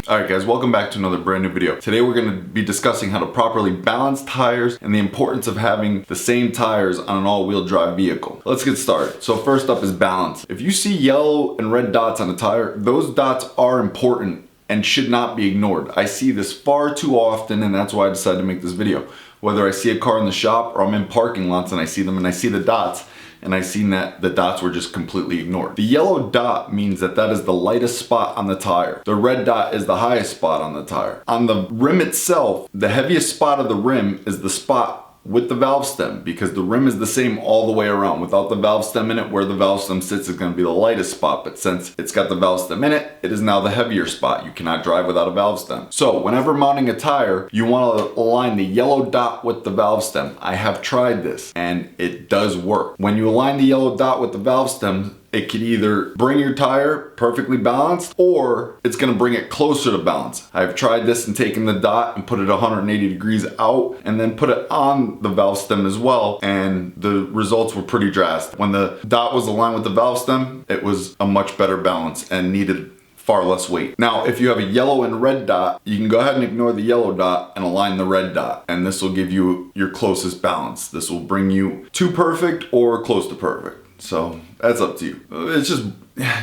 Alright guys, welcome back to another brand new video. Today we're going to be discussing how to properly balance tires and the importance of having the same tires on an all-wheel drive vehicle. Let's get started. So first up is balance. If you see yellow and red dots on a tire, those dots are important and should not be ignored. I see this far too often, and that's why I decided to make this video. Whether I see a car in the shop or I'm in parking lots and I see them and I see the dots, and I seen that the dots were just completely ignored. The yellow dot means that that is the lightest spot on the tire. The red dot is the highest spot on the tire. On the rim itself, the heaviest spot of the rim is the spot with the valve stem, because the rim is the same all the way around. Without the valve stem in it, where the valve stem sits is going to be the lightest spot, but since it's got the valve stem in it, it is now the heavier spot. You cannot drive without a valve stem. So whenever mounting a tire, you want to align the yellow dot with the valve stem. I have tried this and it does work. When you align the yellow dot with the valve stem, it could either bring your tire perfectly balanced or it's gonna bring it closer to balance. I've tried this and taken the dot and put it 180 degrees out and then put it on the valve stem as well, and the results were pretty drastic. When the dot was aligned with the valve stem, it was a much better balance and needed far less weight. Now, if you have a yellow and red dot, you can go ahead and ignore the yellow dot and align the red dot, and this will give you your closest balance. This will bring you to perfect or close to perfect. So that's up to you. It's just,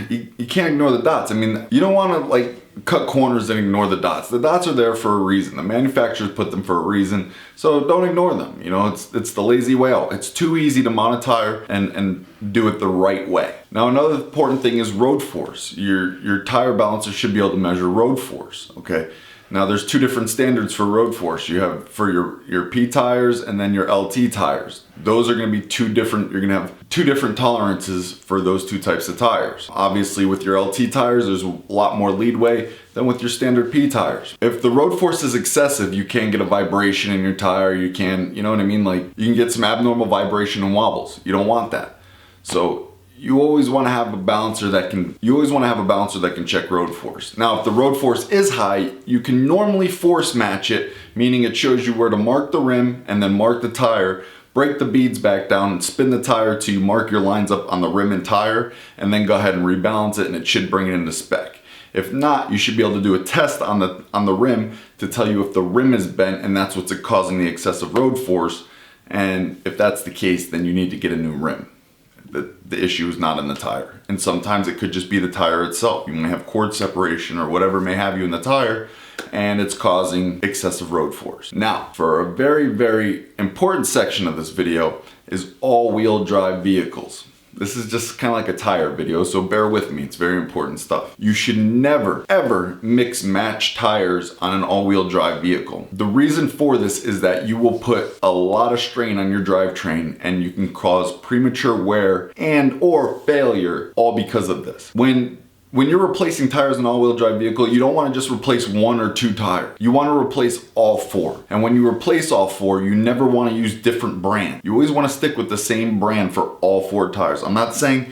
you can't ignore the dots. I mean, you don't want to like cut corners and ignore the dots. The dots are there for a reason. The manufacturers put them for a reason. So don't ignore them. You know, it's the lazy way out. It's too easy to mount a tire and do it the right way. Now, another important thing is road force. Your tire balancer should be able to measure road force, okay? Now there's two different standards for road force. You have for your P tires and then your LT tires. Those are gonna be two different, you're gonna have two different tolerances for those two types of tires. Obviously with your LT tires, there's a lot more leadway than with your standard P tires. If the road force is excessive, you can get a vibration in your tire. You can, you know what I mean? Like you can get some abnormal vibration and wobbles. You don't want that. So you always want to have a balancer that can check road force. Now, if the road force is high, you can normally force match it, meaning it shows you where to mark the rim and then mark the tire, break the beads back down and spin the tire till you mark your lines up on the rim and tire, and then go ahead and rebalance it, and it should bring it into spec. If not, you should be able to do a test on the rim to tell you if the rim is bent and that's what's causing the excessive road force. And if that's the case, then you need to get a new rim. The issue is not in the tire. And sometimes it could just be the tire itself. You may have cord separation or whatever may have you in the tire, and it's causing excessive road force. Now, for a very, very important section of this video is all-wheel drive vehicles. This is just kind of like a tire video, so bear with me, it's very important stuff. You should never, ever mix match tires on an all-wheel drive vehicle. The reason for this is that you will put a lot of strain on your drivetrain and you can cause premature wear and or failure all because of this. When you're replacing tires in an all-wheel drive vehicle, you don't want to just replace one or two tires. You want to replace all four. And when you replace all four, you never want to use different brands. You always want to stick with the same brand for all four tires. I'm not saying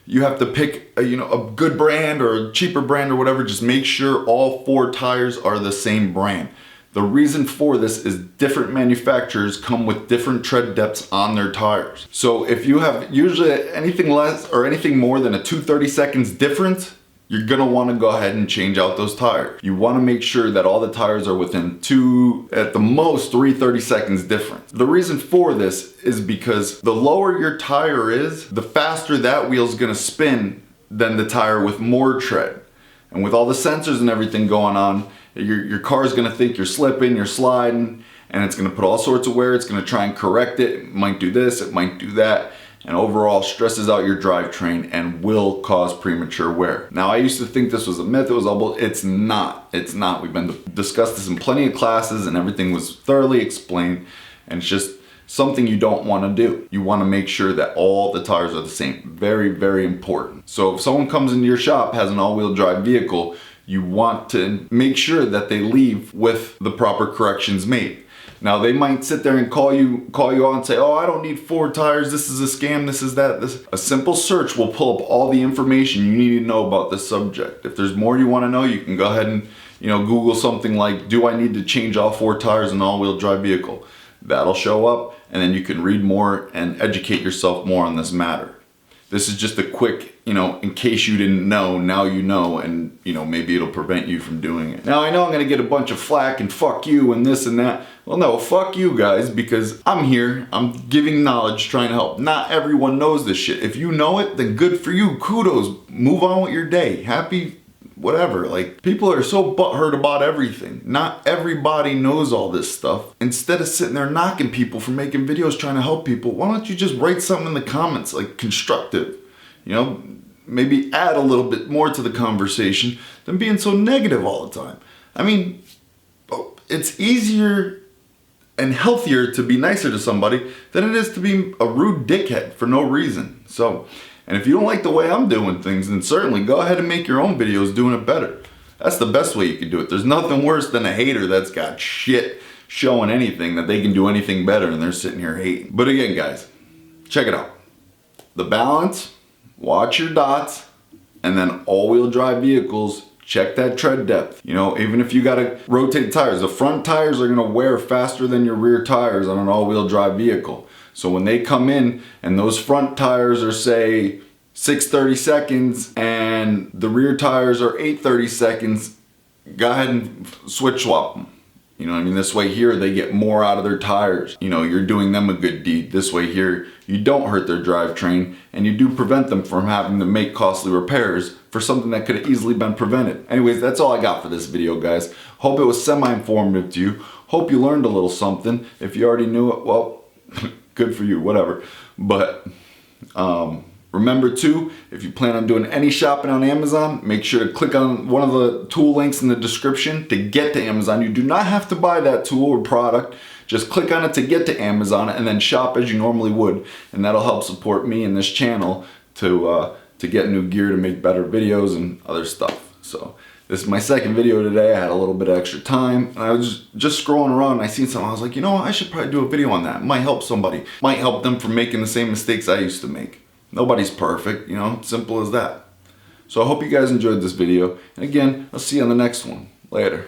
you have to pick a good brand or a cheaper brand or whatever. Just make sure all four tires are the same brand. The reason for this is different manufacturers come with different tread depths on their tires. So if you have usually anything less or anything more than a 2/30 seconds difference, you're gonna wanna go ahead and change out those tires. You wanna make sure that all the tires are within at the most 3/30 seconds difference. The reason for this is because the lower your tire is, the faster that wheel's gonna spin than the tire with more tread. And with all the sensors and everything going on, your car's gonna think you're slipping, you're sliding, and it's gonna put all sorts of wear. It's gonna try and correct it. It might do this, it might do that, and overall stresses out your drivetrain and will cause premature wear. Now, I used to think this was a myth, it's not. It's not. We've discussed this in plenty of classes and everything was thoroughly explained, and it's just something you don't want to do. You want to make sure that all the tires are the same. Very, very important. So if someone comes into your shop, has an all-wheel drive vehicle, you want to make sure that they leave with the proper corrections made. Now they might sit there and call you out and say, oh, I don't need four tires, this is a scam, this is that. A simple search will pull up all the information you need to know about this subject. If there's more you want to know, you can go ahead and Google something like, do I need to change all four tires in an all-wheel drive vehicle? That'll show up, and then you can read more and educate yourself more on this matter. This is just a quick, you know, in case you didn't know, now you know, and you know, maybe it'll prevent you from doing it. Now I know I'm gonna get a bunch of flack and fuck you and this and that. Well no, fuck you guys, because I'm here, I'm giving knowledge, trying to help. Not everyone knows this shit. If you know it, then good for you, kudos, move on with your day. Happy whatever. Like, people are so butthurt about everything. Not everybody knows all this stuff. Instead of sitting there knocking people for making videos trying to help people, why don't you just write something in the comments, like constructive, you know, maybe add a little bit more to the conversation than being so negative all the time. I mean, it's easier and healthier to be nicer to somebody than it is to be a rude dickhead for no reason. So, and if you don't like the way I'm doing things, then certainly go ahead and make your own videos doing it better. That's the best way you can do it. There's nothing worse than a hater that's got shit showing anything that they can do anything better and they're sitting here hating. But again, guys, check it out. The balance, watch your dots, and then all-wheel drive vehicles, check that tread depth. You know, even if you gotta rotate tires, the front tires are gonna wear faster than your rear tires on an all-wheel drive vehicle. So when they come in and those front tires are, say, 630 seconds and the rear tires are 830 seconds, go ahead and switch swap them. You know what I mean? This way here, they get more out of their tires. You know, you're doing them a good deed. This way here, you don't hurt their drivetrain and you do prevent them from having to make costly repairs for something that could have easily been prevented. Anyways, that's all I got for this video, guys. Hope it was semi-informative to you. Hope you learned a little something. If you already knew it, well, good for you, whatever. But remember too, if you plan on doing any shopping on Amazon, make sure to click on one of the tool links in the description to get to Amazon. You do not have to buy that tool or product. Just click on it to get to Amazon and then shop as you normally would. And that'll help support me and this channel to get new gear to make better videos and other stuff. So this is my second video today. I had a little bit of extra time and I was just scrolling around and I seen something. I was like, you know what? I should probably do a video on that. It might help somebody. Might help them from making the same mistakes I used to make. Nobody's perfect, you know, simple as that. So I hope you guys enjoyed this video. And again, I'll see you on the next one. Later.